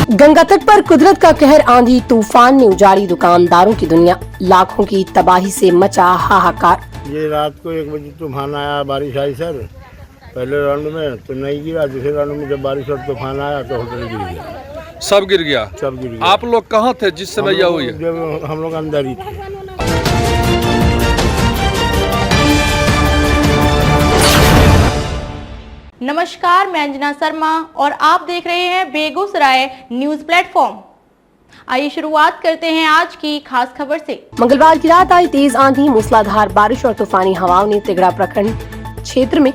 गंगा तट पर कुदरत का कहर, आंधी तूफान ने उजाड़ी दुकानदारों की दुनिया, लाखों की तबाही से मचा हाहाकार। ये रात को 1 बजे तूफान आया, बारिश आई सर। पहले राउंड में तो नहीं गिरा, दूसरे राउंड में जब बारिश और तूफान आया तो होटल गिर गया। सब गिर गया। सब गिर गया। आप लोग कहाँ थे जिस समय यह हुई? जब हम लोग अंदर ही थे। नमस्कार, मैं अंजना शर्मा और आप देख रहे हैं बेगूसराय न्यूज प्लेटफॉर्म। आइए शुरुआत करते हैं आज की खास खबर से। मंगलवार की रात आई तेज आंधी, मूसलाधार बारिश और तूफानी हवाओं ने तिगड़ा प्रखंड क्षेत्र में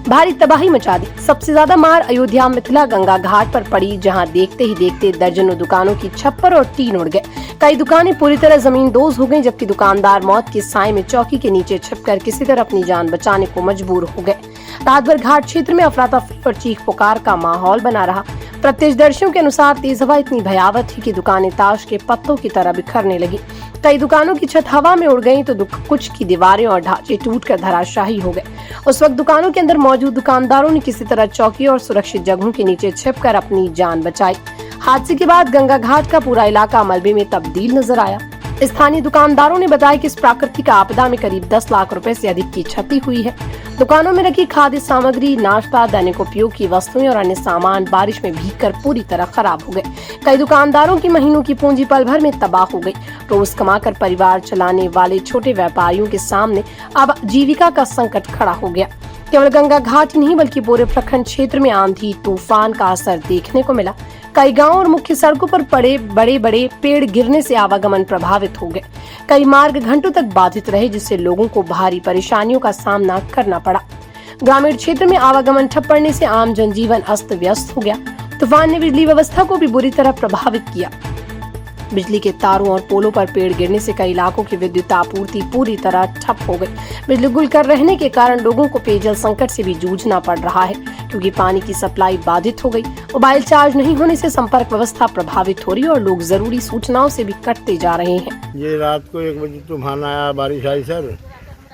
भारी तबाही मचा दी। सबसे ज्यादा मार अयोध्या मिथिला गंगा घाट पर पड़ी, जहां देखते ही देखते दर्जनों दुकानों की छप्पर और टीन उड़ गए। कई दुकानें पूरी तरह जमींदोज हो गईं, जबकि दुकानदार मौत के साए में चौकी के नीचे छिपकर किसी तरह अपनी जान बचाने को मजबूर हो गए। रात भर घाट क्षेत्र में अफरा तफरी और चीख पुकार का माहौल बना रहा। प्रत्यक्षदर्शियों के अनुसार तेज हवा इतनी भयावह थी कि दुकानें ताश के पत्तों की तरह बिखरने लगी। कई दुकानों की छत हवा में उड़ गईं, तो कुछ की दीवारें और ढांचे टूटकर धराशायी हो गए। उस वक्त दुकानों के अंदर मौजूद दुकानदारों ने किसी तरह चौकी और सुरक्षित जगहों के नीचे छिपकर अपनी जान बचाई। हादसे के बाद गंगा घाट का पूरा इलाका मलबे में तब्दील नजर आया। स्थानीय दुकानदारों ने बताया कि इस प्राकृतिक आपदा में करीब 10 लाख रुपए से अधिक की क्षति हुई है। दुकानों में रखी खाद्य सामग्री, नाश्ता, दैनिक उपयोग की वस्तुएं और अन्य सामान बारिश में भीगकर पूरी तरह खराब हो गए। कई दुकानदारों की महीनों की पूंजी पल भर में तबाह हो गई। रोज कमाकर परिवार चलाने वाले छोटे व्यापारियों के सामने अब जीविका का संकट खड़ा हो गया। केवल गंगा घाट नहीं बल्कि पूरे प्रखंड क्षेत्र में आंधी तूफान का असर देखने को मिला। कई गांव और मुख्य सड़कों पर पड़े बड़े बड़े पेड़ गिरने से आवागमन प्रभावित हो गए। कई मार्ग घंटों तक बाधित रहे, जिससे लोगों को भारी परेशानियों का सामना करना पड़ा। ग्रामीण क्षेत्र में आवागमन ठप पड़ने से आम जनजीवन अस्त व्यस्त हो गया। तूफान ने बिजली व्यवस्था को भी बुरी तरह प्रभावित किया। बिजली के तारों और पोलों पर पेड़ गिरने से कई इलाकों की विद्युत आपूर्ति पूरी तरह ठप हो गई। बिजली गुल कर रहने के कारण लोगों को पेयजल संकट से भी जूझना पड़ रहा है, क्योंकि पानी की सप्लाई बाधित हो गई। मोबाइल चार्ज नहीं होने से संपर्क व्यवस्था प्रभावित हो रही है और लोग जरूरी सूचनाओं से भी कटते जा रहे हैं। ये रात को 1 बजे तूफान आया, बारिश आई सर।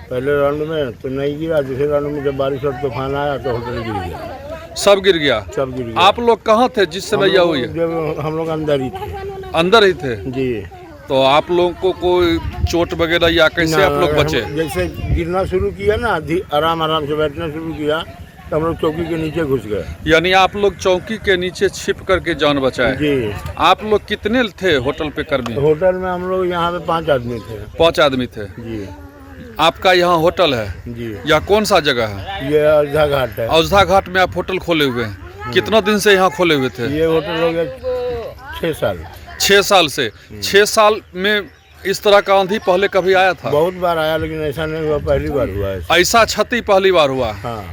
पहले राउंड में तो नहीं गिरा, दूसरे राउंड में जब बारिश और तूफान आया तो होटल गिर गया। सब गिर गया। सब गिर गया। आप लोग कहाँ थे जिस समय यह हुई? जब हम लोग अंदर ही थे। अंदर ही थे जी। तो आप लोगों को कोई चोट वगैरह या कैसे आप लोग बचे? जैसे गिरना शुरू किया ना, आराम आराम से बैठना शुरू किया तो हम लोग चौकी के नीचे घुस गए। यानी आप लोग चौकी के नीचे छिप करके जान बचाए? जी। आप लोग कितने थे होटल पे कर्मी? होटल में हम लोग यहाँ पे 5 आदमी थे। 5 आदमी थे जी। आपका यहाँ होटल है जी। या कौन सा जगह है? ये अयोध्या घाट है। अयोध्या घाट में आप होटल खोले हुए हैं? कितना दिन से यहाँ खोले हुए थे? ये होटल हो गया 6 साल। 6 साल से। 6 साल में इस तरह का आंधी पहले कभी आया था? बहुत बार आया, लेकिन ऐसा नहीं हुआ, पहली बार हुआ है। ऐसा क्षति पहली बार हुआ? हाँ।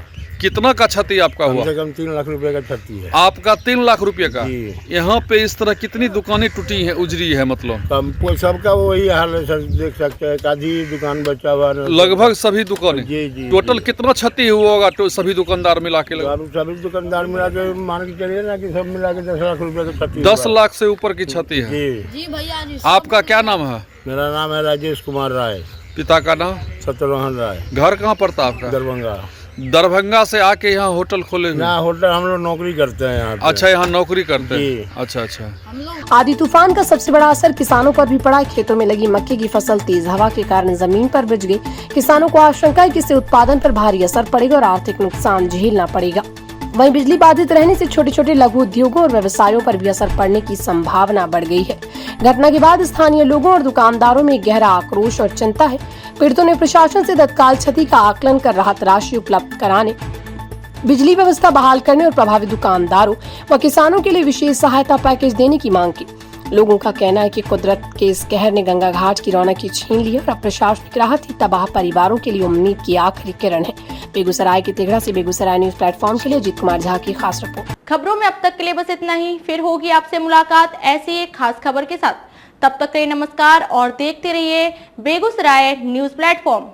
कितना का क्षति आपका हुआ? कम से कम 3 लाख रुपए का क्षति है। आपका 3 लाख रुपए का? जी। यहाँ पे इस तरह कितनी दुकानें टूटी है, उजरी है? मतलब सबका वही हाल है सर, देख सकते हैं। आधी दुकान बचा हुआ है। लगभग सभी दुकानें? जी जी। टोटल कितना क्षति हुआ होगा तो सभी दुकानदार मिला के? सभी दुकानदार मिला के मान के चलिए ना कि सब मिला के 10 लाख रुपए का क्षति। 10 लाख से ऊपर की क्षति है? जी भैया जी। आपका क्या नाम है? मेरा नाम है राजेश कुमार राय। पिता का नाम? सत्यरोहन राय। घर कहाँ पड़ता आपका? दरभंगा। दरभंगा से आके यहाँ होटल खोले हुए? ना, होटल हम लोग नौकरी करते हैं यहाँ पे। अच्छा, यहाँ नौकरी करते जी। हैं। अच्छा अच्छा। आंधी तूफान का सबसे बड़ा असर किसानों पर भी पड़ा। खेतों में लगी मक्के की फसल तेज हवा के कारण जमीन पर बिछ गई। किसानों को आशंका है कि इससे उत्पादन पर भारी असर पड़ेगा और आर्थिक नुकसान झेलना पड़ेगा। वहीं बिजली बाधित रहने से छोटे छोटे लघु उद्योगों और व्यवसायों पर भी असर पड़ने की संभावना बढ़ गई है। घटना के बाद स्थानीय लोगों और दुकानदारों में गहरा आक्रोश और चिंता है। पीड़ितों ने प्रशासन से तत्काल क्षति का आकलन कर राहत राशि उपलब्ध कराने, बिजली व्यवस्था बहाल करने और प्रभावित दुकानदारों व किसानों के लिए विशेष सहायता पैकेज देने की मांग की। लोगों का कहना है कि कुदरत के इस कहर ने गंगा घाट की रौनक ही छीन ली और अब प्रशासनिक राहत ही तबाह परिवारों के लिए उम्मीद की आखिरी किरण है। बेगूसराय के तिगड़ा से बेगूसराय न्यूज प्लेटफॉर्म के लिए अजीत कुमार झा की खास रिपोर्ट। खबरों में अब तक के लिए बस इतना ही। फिर होगी आपसे मुलाकात ऐसी एक खास खबर के साथ। तब तक के लिए नमस्कार और देखते रहिए बेगूसराय न्यूज प्लेटफॉर्म।